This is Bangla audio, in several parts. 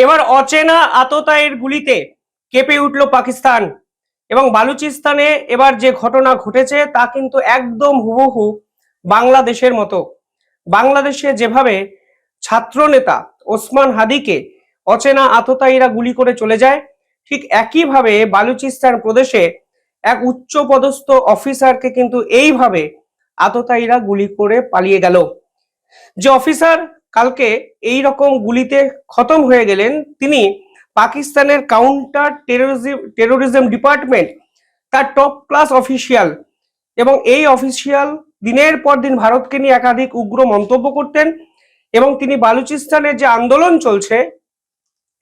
এবার অচেনা আততায়ীর গুলিতে কেঁপে উঠল পাকিস্তান এবং বালুচিস্তানে এবার যে ঘটনা ঘটেছে তা কিন্তু একদম হুবহু বাংলাদেশের মতো। বাংলাদেশে যেভাবে ছাত্রনেতা ওসমান হাদিকে অচেনা আততায়ীরা গুলি করে চলে যায়, ঠিক একইভাবে বালুচিস্তান প্রদেশে এক উচ্চপদস্থ অফিসারকে কিন্তু এইভাবে আততায়ীরা গুলি করে পালিয়ে গেল। যে অফিসার কালকে এই রকম গুলিতে খতম হয়ে গেলেন, তিনি পাকিস্তানের কাউন্টার টেরোরিজম ডিপার্টমেন্ট তার টপ ক্লাস অফিসিয়াল, এবং এই অফিসিয়াল দিনের পর দিন ভারতকে নিয়ে একাধিক উগ্র মন্তব্য করতেন এবং তিনি বালুচিস্তানের যে আন্দোলন চলছে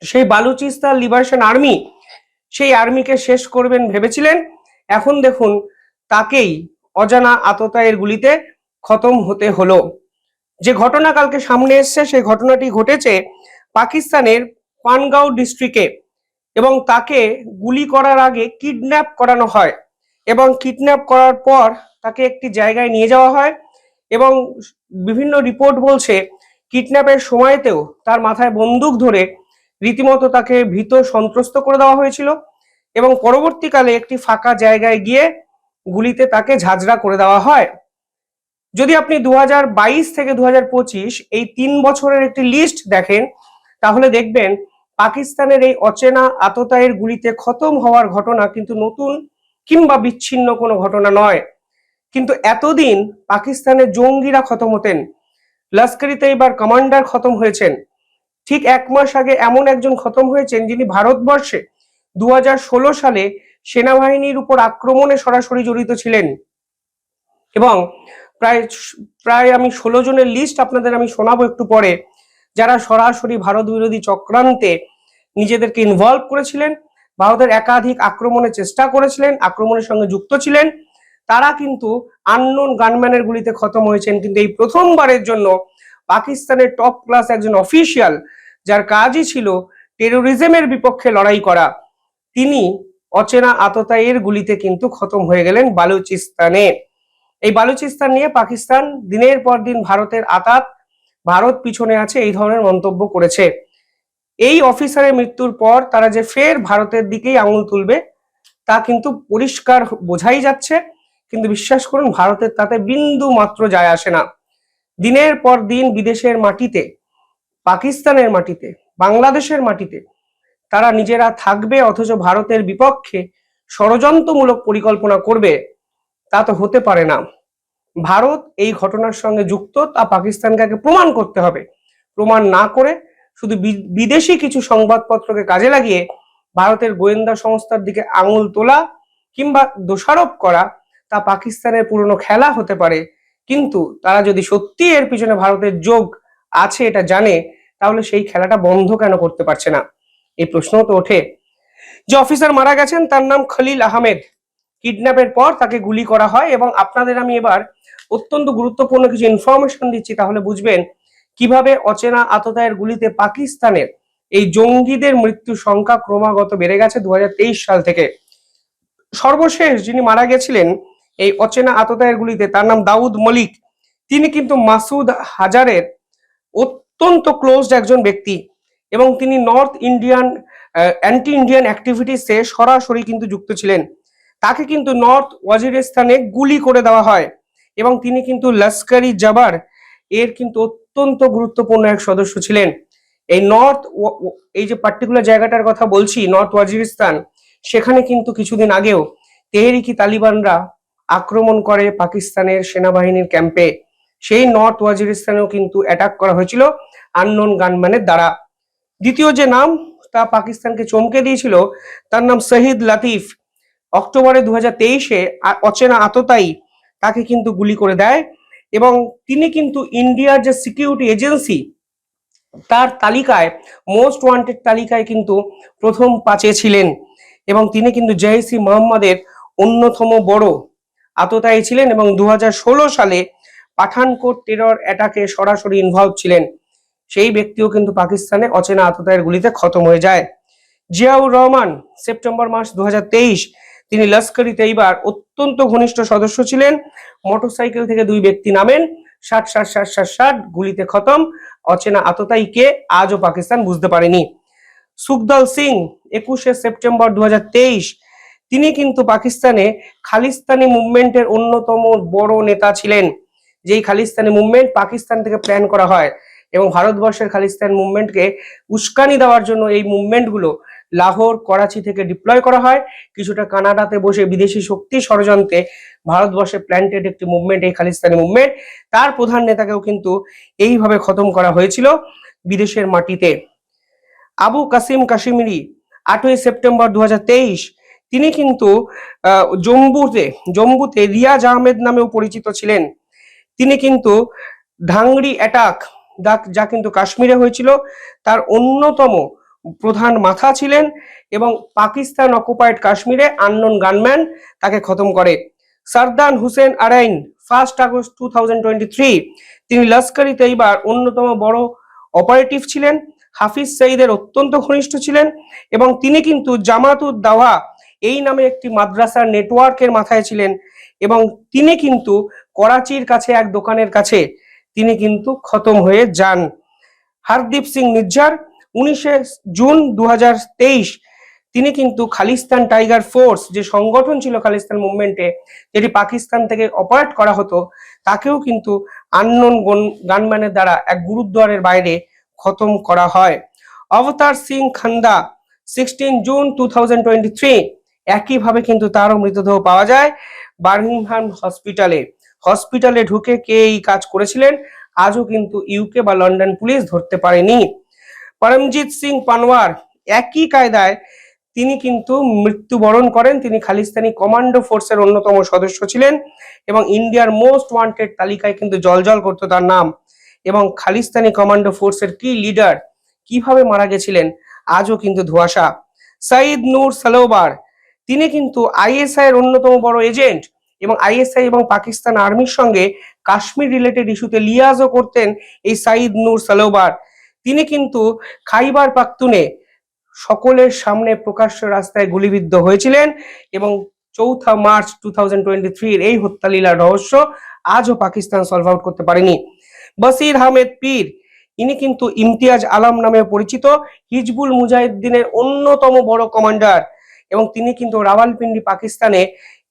সেই বালুচিস্তান লিবারেশন আর্মি, সেই আর্মিকে শেষ করবেন ভেবেছিলেন। এখন দেখুন তাকেই অজানা আততায়ীর গুলিতে খতম হতে হলো। যে ঘটনা কালকে সামনে এসছে সেই ঘটনাটি ঘটেছে পাকিস্তানের পানগাঁও ডিস্ট্রিক্টে, এবং তাকে গুলি করার আগে কিডন্যাপ করানো হয় এবং কিডন্যাপ করার পর তাকে একটি জায়গায় নিয়ে যাওয়া হয় এবং বিভিন্ন রিপোর্ট বলছে কিডন্যাপের সময়তেও তার মাথায় বন্দুক ধরে রীতিমতো তাকে ভীত সন্ত্রস্ত করে দেওয়া হয়েছিল এবং পরবর্তীকালে একটি ফাঁকা জায়গায় গিয়ে গুলিতে তাকে ঝাঁঝরা করে দেওয়া হয়। যদি আপনি 2022 থেকে 2025 এই 3 বছরের একটি লিস্ট দেখেন, তাহলে দেখবেন পাকিস্তানের এই অচেনা আততায়ীর গুলিতে খতম হওয়ার ঘটনা কিন্তু নতুন কিংবা বিচ্ছিন্ন কোনো ঘটনা নয়। কিন্তু এতদিন পাকিস্তানের জঙ্গিরা খতম হতেন, লস্করি তৈবার কমান্ডার খতম হয়েছেন। ঠিক 1 মাস আগে এমন একজন খতম হয়েছেন যিনি ভারতবর্ষে 2016 সালে সেনাবাহিনীর উপর আক্রমণে সরাসরি জড়িত ছিলেন, এবং প্রায় প্রায় আমি 16 জনের লিস্ট আপনাদের আমি শোনাবো একটু পরে, যারা সরাসরি ভারত বিরোধী চক্রান্তে নিজেদেরকে ইনভলভ করেছিলেন, ভারতের একাধিক আক্রমণের চেষ্টা করেছিলেন, আক্রমণের সঙ্গে যুক্ত ছিলেন। তারা কিন্তু আননোন গানম্যানের গুলিতে খতম হয়েছেন। কিন্তু এই প্রথমবারের জন্য পাকিস্তানের টপ ক্লাস একজন অফিসিয়াল, যার কাজই ছিল টেরোরিজমের বিপক্ষে লড়াই করা, তিনি অচেনা আততায়ীর গুলিতে কিন্তু খতম হয়ে গেলেন বালুচিস্তানে। এই বালুচিস্তান নিয়ে পাকিস্তান দিনের পর দিন ভারতের আতাত, ভারত পিছনে আছে, এই ধরনের মন্তব্য করেছে। এই অফিসারের মৃত্যুর পর তারা যে ফের ভারতের দিকেই আঙুল তুলবে তা কিন্তু পরিষ্কার বোঝাই যাচ্ছে, কিন্তু বিশ্বাস করুন ভারতের তাতে বিন্দু মাত্র যায় আসে না। দিনের পর দিন বিদেশের মাটিতে, পাকিস্তানের মাটিতে, বাংলাদেশের মাটিতে তারা নিজেরা থাকবে অথচ ভারতের বিপক্ষে ষড়যন্ত্রমূলক পরিকল্পনা করবে, তা তো হতে পারে না। ভারত এই ঘটনার সঙ্গে যুক্ত, তা পাকিস্তানকে আগে প্রমাণ করতে হবে। প্রমাণ না করে শুধু বিদেশি কিছু সংবাদপত্রকে কাজে লাগিয়ে ভারতের গোয়েন্দা সংস্থার দিকে আঙুল তোলা কিংবা দোষারোপ করা, তা পাকিস্তানের পুরনো খেলা হতে পারে। কিন্তু তারা যদি সত্যি এর পিছনে ভারতের যোগ আছে এটা জানে, তাহলে সেই খেলাটা বন্ধ কেন করতে পারছে না, এই প্রশ্নও তো ওঠে। যে অফিসার মারা গেছেন তার নাম খলিল আহমেদ। কিডন্যাপের পর তাকে গুলি করা হয়, এবং আপনাদের আমি এবার অত্যন্ত গুরুত্বপূর্ণ কিছু ইনফরমেশন দিচ্ছি, তাহলে বুঝবেন কিভাবে অচেনা আততায়ের গুলিতে পাকিস্তানের এই জঙ্গিদের মৃত্যুর সংখ্যা ক্রমাগত বেড়ে গেছে 2023 সাল থেকে। সর্বশেষ যিনি মারা গেছিলেন এই অচেনা আততায়ের গুলিতে, তার নাম দাউদ মলিক। তিনি কিন্তু মাসুদ হাজারের অত্যন্ত ক্লোজড একজন ব্যক্তি, এবং তিনি নর্থ ইন্ডিয়ান অ্যান্টি ইন্ডিয়ান অ্যাক্টিভিটিসে সরাসরি কিন্তু যুক্ত ছিলেন। তাকে কিন্তু নর্থ ওয়াজিরিস্তানে গুলি করে দেওয়া হয়, এবং তিনি কিন্তু লস্করি জাবার এর কিন্তু অত্যন্ত গুরুত্বপূর্ণ এক সদস্য ছিলেন। এই এই যে পার্টিকুলার জায়গাটার কথা বলছি, নর্থ ওয়াজিরিস্তান, সেখানে কিন্তু কিছুদিন আগেও তেহরিকি তালিবানরা আক্রমণ করে পাকিস্তানের সেনাবাহিনীর ক্যাম্পে। সেই নর্থ ওয়াজিরিস্তানেও কিন্তু অ্যাটাক করা হয়েছিল আননোন গানম্যানের দ্বারা। দ্বিতীয় যে নাম তা পাকিস্তানকে চমকে দিয়েছিল, তার নাম শহীদ লতিফ। অক্টোবরে 2023-এ অচেনা আততায়ী তাকে কিন্তু গুলি করে দেয়, এবং তিনি কিন্তু ইন্ডিয়ার যে সিকিউরিটি এজেন্সি তার তালিকায়, মোস্ট ওয়ান্টেড তালিকায় কিন্তু প্রথম 5-এ ছিলেন, এবং তিনি কিন্তু জৈশ ই মোহাম্মদের অন্যতম বড় আততায়ী ছিলেন, এবং 2016 সালে পাঠানকোট টেরর অ্যাটাকে সরাসরি ইনভলভ ছিলেন। সেই ব্যক্তিও কিন্তু পাকিস্তানে অচেনা আততায়ীর গুলিতে খতম হয়ে যায়। জিয়াউর রহমান, সেপ্টেম্বর মাস 2023, তিনি লস্করি তৈবার অত্যন্ত ঘনিষ্ঠ সদস্য ছিলেন। মোটরসাইকেল থেকে 2 ব্যক্তি নামেন, 60 গুলিতে খতম। অচেনা আততায়ী কে আজও পাকিস্তান বুঝতে পারেনি। সুখদল সিং 21শে সেপ্টেম্বর 2023, তিনি কিন্তু পাকিস্তানে খালিস্তানি মুভমেন্টের অন্যতম বড় নেতা ছিলেন। যেই খালিস্তানি মুভমেন্ট পাকিস্তান থেকে প্ল্যান করা হয় এবং ভারতবর্ষের খালিস্তান মুভমেন্টকে উস্কানি দেওয়ার জন্য এই মুভমেন্টগুলো লাহোর, করাচি থেকে ডিপ্লয় করা হয়। কিছুটা কানাডাতে বসে বিদেশি শক্তি ষড়যন্ত্রে ভারতবর্ষে প্ল্যান্টেড একটি মুভমেন্ট এই খালিস্তানি মুভমেন্ট। তার প্রধান নেতাকেও কিন্তু এইভাবে খতম করা হয়েছিল বিদেশের মাটিতে। আবু কাসিম কাশ্মীরি 8ই সেপ্টেম্বর 2023, তিনি কিন্তু জম্বুতে রিয়াজ আহমেদ নামেও পরিচিত ছিলেন। তিনি কিন্তু ঢাংরি অ্যাটাক যা কিন্তু কাশ্মীরে হয়েছিল তার অন্যতম প্রধান মাথা ছিলেন এবং পাকিস্তান অকুপাইড কাশ্মীরে আননোন গানম্যান তাকে খতম করে। সারদান হুসেন আরাইন 1 আগস্ট 2023, তিনি লস্করি তৈবার অন্যতম বড় অপারেটিভ ছিলেন, হাফিজ সঈদের অত্যন্ত ঘনিষ্ঠ ছিলেন এবং তিনি কিন্তু জামাতুদ দাওয়া এই নামে একটি মাদ্রাসার নেটওয়ার্কের মাথায় ছিলেন এবং তিনি কিন্তু করাচির কাছে এক দোকানের কাছে তিনি কিন্তু খতম হয়ে যান। হরদীপ সিং নিজ্জার 19শে জুন 2023, তিনি কিন্তু খালিস্তান টাইগার ফোর্স যে সংগঠন ছিল খালিস্তান মুভমেন্টে, যেটি পাকিস্তান থেকে অপারেট করা হতো, তাকেও কিন্তু আননোন গানম্যানের দ্বারা এক গুরুদ্বারের বাইরে খতম করা হয়। অবতার সিং খান্দা 16 জুন 2023, একইভাবে কিন্তু তারও মৃতদেহ পাওয়া যায় বার্মিংহাম হসপিটালে ঢুকে কে এই কাজ করেছিলেন আজও কিন্তু ইউকে বা লন্ডন পুলিশ ধরতে পারেনি। পরমজিৎ সিং পানওয়ার একই কায়দায় তিনি কিন্তু মৃত্যুবরণ করেন। তিনি খালিস্তানি কমান্ডো ফোর্সের অন্যতম সদস্য ছিলেন এবং ইন্ডিয়ার মোস্ট ওয়ান্টেড তালিকায় কিন্তু জলজল করতো তার নাম। এবং খালিস্তানি কমান্ডো ফোর্সের কি লিডার কিভাবে মারা গেছিলেন আজও কিন্তু ধোঁয়াশা। সাইদ নূর সালোবার, তিনি কিন্তু আইএসআই এর অন্যতম বড় এজেন্ট এবং আইএসআই এবং পাকিস্তান আর্মির সঙ্গে কাশ্মীর রিলেটেড ইস্যুতে লিয়াজও করতেন এই সাইদ নূর সালোবার। তিনি কিন্তু খাইবার পাখতুনে সকলের সামনে প্রকাশ্য রাস্তায় গুলিবিদ্ধ হয়েছিলেন এবং 4 মার্চ 2023 এই হত্যালীলার রহস্য আজও পাকিস্তান সলভ আউট করতে পারেনি। বসির আহমেদ পীর, ইনি কিন্তু ইমতিয়াজ আলম নামে পরিচিত, হিজবুল মুজাহিদ্দিনের অন্যতম বড় কমান্ডার এবং তিনি কিন্তু রাওয়ালপিন্ডি পাকিস্তানে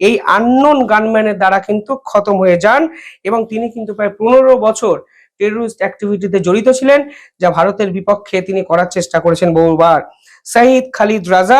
এই আননোন গানম্যানের দ্বারা কিন্তু খতম হয়ে যান এবং তিনি কিন্তু প্রায় 15 বছর টেররিস্ট অ্যাক্টিভিটিতে জড়িত ছিলেন, যা ভারতের বিপক্ষে তিনি করার চেষ্টা করেছেন বহুবার। শহীদ খালিদ রাজা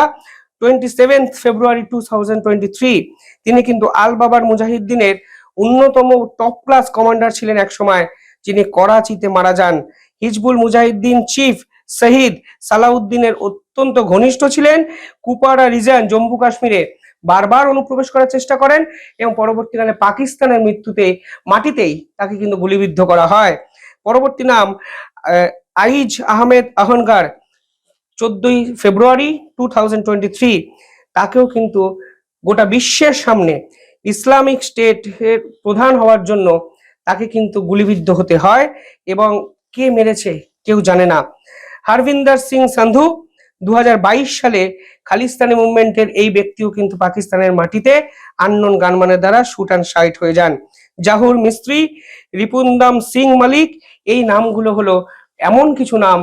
27 ফেব্রুয়ারি 2023, তিনি কিন্তু আল বাবার মুজাহিদ্দিনের অন্যতম টপ ক্লাস কমান্ডার ছিলেন একসময়, যিনি করাচিতে মারা যান। হিজবুল মুজাহিদ্দিন চিফ শহীদ সালাউদ্দিনের অত্যন্ত ঘনিষ্ঠ ছিলেন। কুপারা রিজন জম্মু কাশ্মীরে বারবার অনুপ্রবেশ করার চেষ্টা করেন এবং পরবর্তীকালে পাকিস্তানের মাটিতেই তাকে কিন্তু গুলিবিদ্ধ করা হয়। পরবর্তী নাম আইজ আহমেদ আহনগার 14 ফেব্রুয়ারি 2023, তাকেও কিন্তু গোটা বিশ্বের সামনে ইসলামিক স্টেটের প্রধান হওয়ার জন্য তাকে কিন্তু গুলিবিদ্ধ হতে হয় এবং কে মেরেছে কেউ জানে না। হরভিন্দর সিং সান্ধু 2022 সালে খালিস্তানি মুভমেন্টের এই ব্যক্তিও কিন্তু পাকিস্তানের মাটিতে আননোন গানম্যানের দ্বারা শুট অ্যান্ড সাইট হয়ে যান। জাহুর মিস্ত্রি, রিপুনদাম সিং মালিক, এই নামগুলো হলো এমন কিছু নাম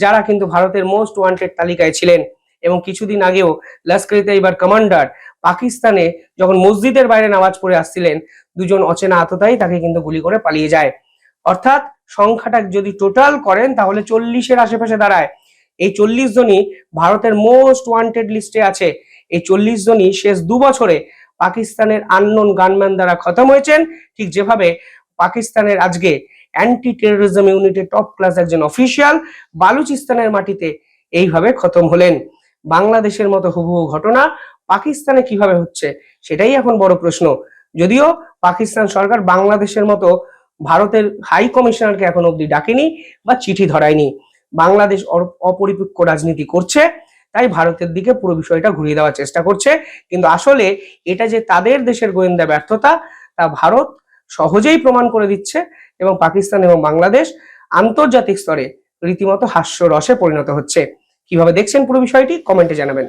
যারা কিন্তু ভারতের মোস্ট ওয়ান্টেড তালিকায় ছিলেন এবং কিছুদিন আগেও লস্করি তৈবার কমান্ডার পাকিস্তানে যখন মসজিদের বাইরে নামাজ পড়ে আসছিলেন, দুজন অচেনা আততায়ী তাকে কিন্তু গুলি করে পালিয়ে যায়। অর্থাৎ সংখ্যাটা যদি টোটাল করেন তাহলে 40-এর আশেপাশে দাঁড়ায়। এই 40 জনই ভারতের মোস্ট ওয়ান্টেড লিস্টে আছে। এই 40 জনই শেষ 2 বছরে পাকিস্তানের আননোন গানম্যান দ্বারা খতম হয়েছেন, ঠিক যেভাবে পাকিস্তানের আজকে অ্যান্টি টেরোরিজম ইউনিটের টপ ক্লাস একজন অফিসিয়াল বালুচিস্তানের মাটিতে এইভাবে খতম হলেন। বাংলাদেশের মতো হুবহু ঘটনা পাকিস্তানে কিভাবে হচ্ছে সেটাই এখন বড় প্রশ্ন। যদিও পাকিস্তান সরকার বাংলাদেশের মতো ভারতের হাই কমিশনারকে এখন অব্দি ডাকেনি বা চিঠি ধরায়নি। বাংলাদেশ অপরিপক্ক রাজনীতি করছে, তাই ভারতের দিকে পুরো বিষয়টা ঘুরিয়ে দেওয়ার চেষ্টা করছে, কিন্তু আসলে এটা যে তাদের দেশের গোয়েন্দা ব্যর্থতা তা ভারত সহজেই প্রমাণ করে দিচ্ছে এবং পাকিস্তান এবং বাংলাদেশ আন্তর্জাতিক স্তরে রীতিমতো হাস্যরসে পরিণত হচ্ছে। কিভাবে দেখছেন পুরো বিষয়টি কমেন্টে জানাবেন।